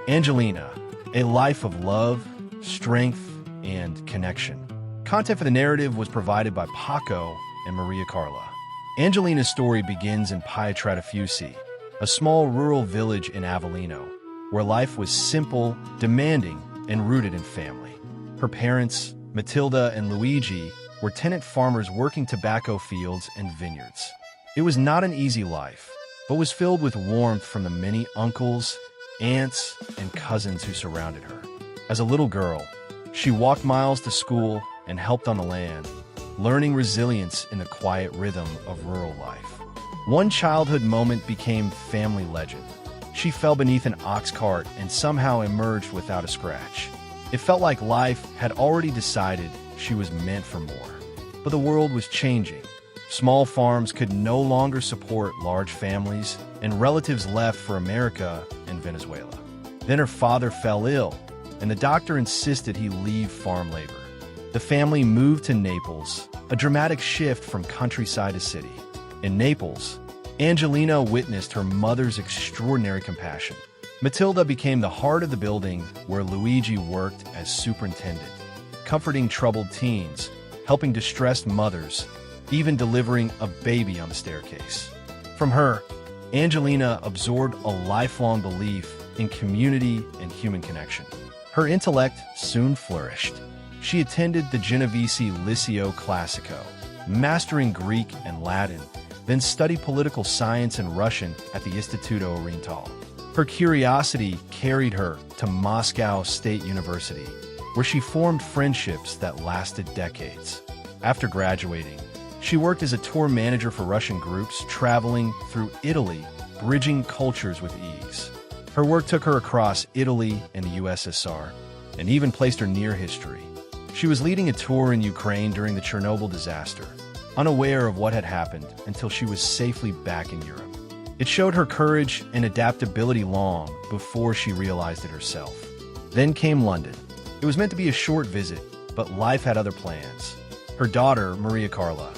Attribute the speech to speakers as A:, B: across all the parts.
A: Angelina, a life of love, strength, and connection. Content for the narrative was provided by Paco and Mariacarla. Angelina's story begins in Pietradafusi, a small rural village in Avellino, where life was simple, demanding, and rooted in family. Her parents, Matilda and Luigi, were tenant farmers working tobacco fields and vineyards. It was not an easy life, but was filled with warmth from the many uncles, aunts, and cousins who surrounded her. As a little girl, she walked miles to school and helped on the land, learning resilience in the quiet rhythm of rural life. One childhood moment became family legend. She fell beneath an ox cart and somehow emerged without a scratch. It felt like life had already decided she was meant for more. But the world was changing. Small farms could no longer support large families, and relatives left for America and Venezuela. Then her father fell ill, and the doctor insisted he leave farm labor. The family moved to Naples, a dramatic shift from countryside to city. In Naples, Angelina witnessed her mother's extraordinary compassion. Matilda became the heart of the building where Luigi worked as superintendent, comforting troubled teens, helping distressed mothers, even delivering a baby on the staircase. From her, Angelina absorbed a lifelong belief in community and human connection. Her intellect soon flourished. She attended the Genovese Liceo Classico, mastering Greek and Latin, then studied political science and Russian at the Instituto Oriental. Her curiosity carried her to Moscow State University, where she formed friendships that lasted decades. After graduating, she worked as a tour manager for Russian groups, traveling through Italy, bridging cultures with ease. Her work took her across Italy and the USSR, and even placed her near history. She was leading a tour in Ukraine during the Chernobyl disaster, unaware of what had happened until she was safely back in Europe. It showed her courage and adaptability long before she realized it herself. Then came London. It was meant to be a short visit, but life had other plans. Her daughter, Mariacarla,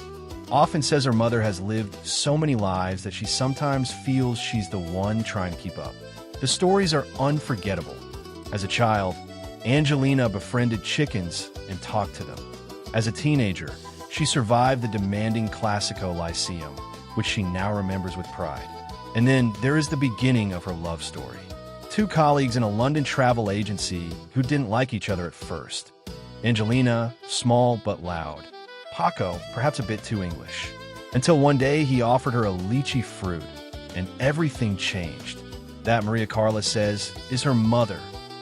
A: often says her mother has lived so many lives that she sometimes feels she's the one trying to keep up. The stories are unforgettable. As a child, Angelina befriended chickens and talked to them. As a teenager, she survived the demanding Classico Lyceum, which she now remembers with pride. And then there is the beginning of her love story. Two colleagues in a London travel agency who didn't like each other at first. Angelina, small but loud. Paco, perhaps a bit too English. Until one day he offered her a lychee fruit, and everything changed. That, Mariacarla says, is her mother.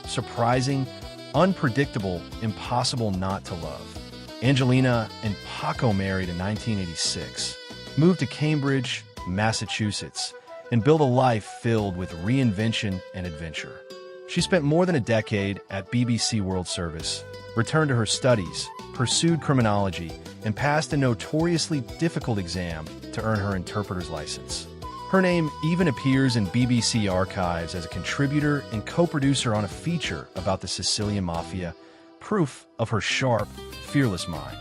A: Surprising, unpredictable, impossible not to love. Angelina and Paco married in 1986, moved to Cambridge, Massachusetts, and built a life filled with reinvention and adventure. She spent more than a decade at BBC World Service, returned to her studies, pursued criminology, and passed a notoriously difficult exam to earn her interpreter's license. Her name even appears in BBC archives as a contributor and co-producer on a feature about the Sicilian Mafia, proof of her sharp, fearless mind.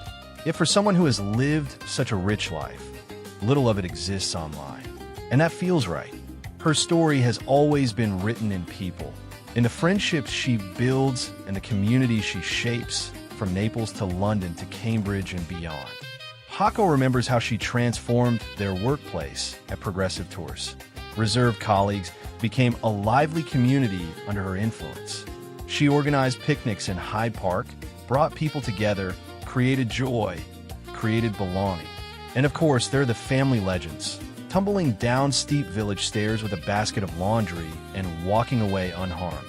A: Yet for someone who has lived such a rich life, little of it exists online. And that feels right. Her story has always been written in people, in the friendships she builds and the communities she shapes, from Naples to London to Cambridge and beyond. Paco remembers how she transformed their workplace at Progressive Tours. Reserved colleagues became a lively community under her influence. She organized picnics in Hyde Park, brought people together, created joy, created belonging. And of course, there are the family legends, tumbling down steep village stairs with a basket of laundry and walking away unharmed,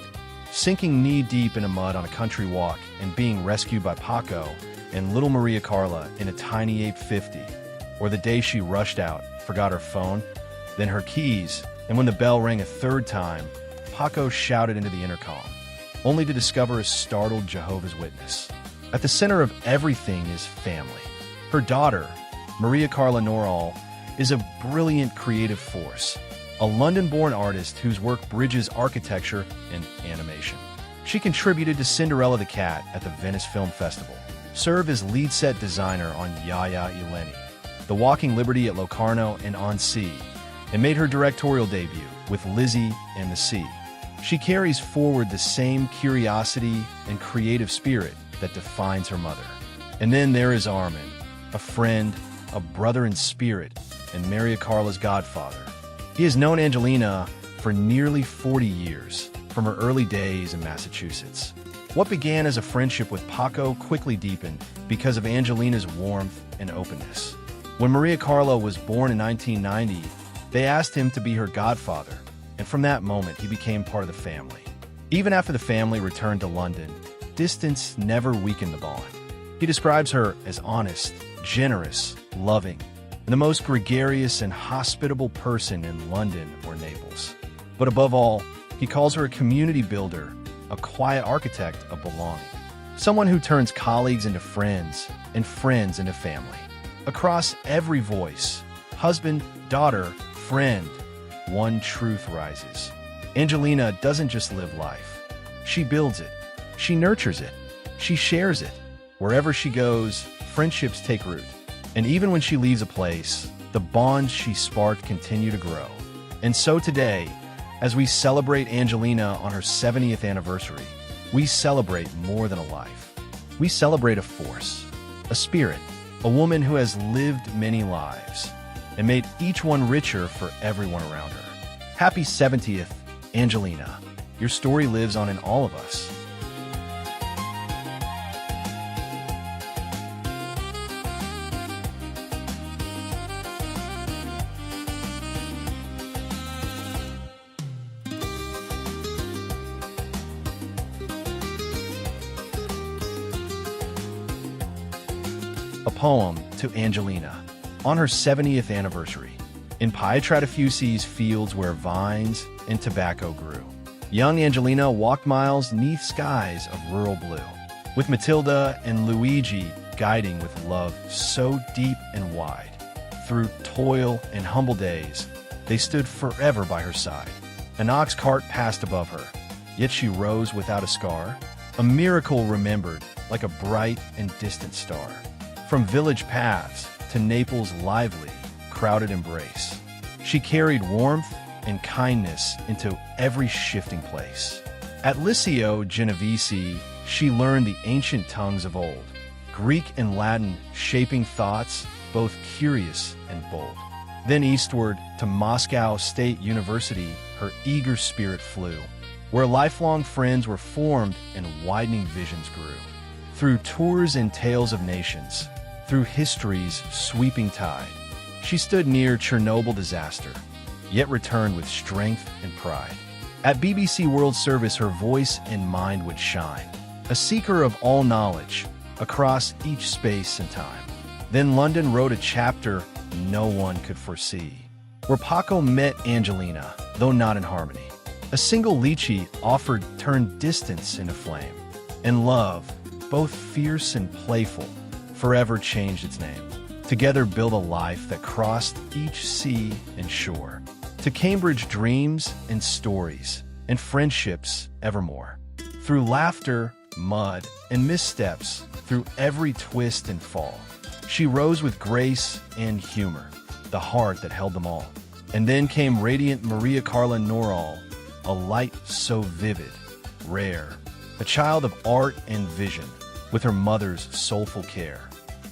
A: sinking knee-deep in the mud on a country walk and being rescued by Paco and little Mariacarla in a tiny 850, or the day she rushed out, forgot her phone, then her keys, and when the bell rang a third time, Paco shouted into the intercom, only to discover a startled Jehovah's Witness. At the center of everything is family. Her daughter, Mariacarla Norall, is a brilliant creative force, a London-born artist whose work bridges architecture and animation. She contributed to Cinderella the Cat at the Venice Film Festival, served as lead set designer on Yaya Eleni, The Walking Liberty at Locarno and On Sea, and made her directorial debut with Lizzie and the Sea. She carries forward the same curiosity and creative spirit that defines her mother. And then there is Armen, a friend, a brother in spirit, and Mariacarla's godfather. He has known Angelina for nearly 40 years, from her early days in Massachusetts. What began as a friendship with Paco quickly deepened because of Angelina's warmth and openness. When Mariacarla was born in 1990, they asked him to be her godfather, and from that moment he became part of the family. Even after the family returned to London, distance never weakened the bond. He describes her as honest, generous, loving, and the most gregarious and hospitable person in London or Naples. But above all, he calls her a community builder, a quiet architect of belonging, someone who turns colleagues into friends and friends into family. Across every voice, husband, daughter, friend, one truth rises. Angelina doesn't just live life. She builds it. She nurtures it. She shares it. Wherever she goes, friendships take root. And even when she leaves a place, the bonds she sparked continue to grow. And so today, as we celebrate Angelina on her 70th anniversary, we celebrate more than a life. We celebrate a force, a spirit, a woman who has lived many lives and made each one richer for everyone around her. Happy 70th, Angelina. Your story lives on in all of us. A poem to Angelina on her 70th anniversary. In Pietradafusi's fields where vines and tobacco grew, young Angelina walked miles neath skies of rural blue, with Matilda and Luigi guiding with love so deep and wide. Through toil and humble days, they stood forever by her side. An ox cart passed above her, yet she rose without a scar, a miracle remembered like a bright and distant star. From village paths to Naples' lively, crowded embrace, she carried warmth and kindness into every shifting place. At Liceo Genovese, she learned the ancient tongues of old, Greek and Latin shaping thoughts both curious and bold. Then eastward to Moscow State University, her eager spirit flew, where lifelong friends were formed and widening visions grew. Through tours and tales of nations, through history's sweeping tide, she stood near Chernobyl disaster, yet returned with strength and pride. At BBC World Service, her voice and mind would shine, a seeker of all knowledge across each space and time. Then London wrote a chapter no one could foresee, where Paco met Angelina, though not in harmony. A single lychee offered turned distance into flame, and love, both fierce and playful, forever changed its name. Together build a life that crossed each sea and shore, to Cambridge dreams and stories, and friendships evermore. Through laughter, mud, and missteps, through every twist and fall, she rose with grace and humor, the heart that held them all. And then came radiant Mariacarla Noral, a light so vivid, rare, a child of art and vision, with her mother's soulful care.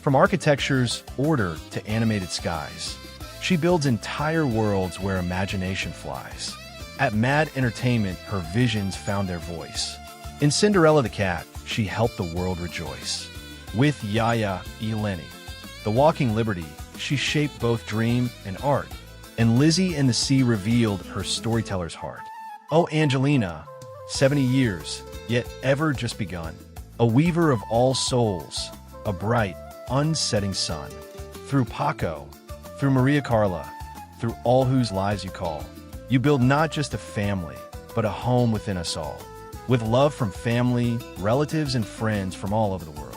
A: From architecture's order to animated skies, she builds entire worlds where imagination flies. At Mad Entertainment, her visions found their voice. In Cinderella the Cat, she helped the world rejoice. With Yaya Eleni, The Walking Liberty, she shaped both dream and art. And Lizzie and the Sea revealed her storyteller's heart. Oh, Angelina, 70 years, yet ever just begun. A weaver of all souls, a bright, unsetting sun. Through Paco, through Mariacarla, through all whose lives you call, you build not just a family, but a home within us all, with love from family, relatives, and friends from all over the world.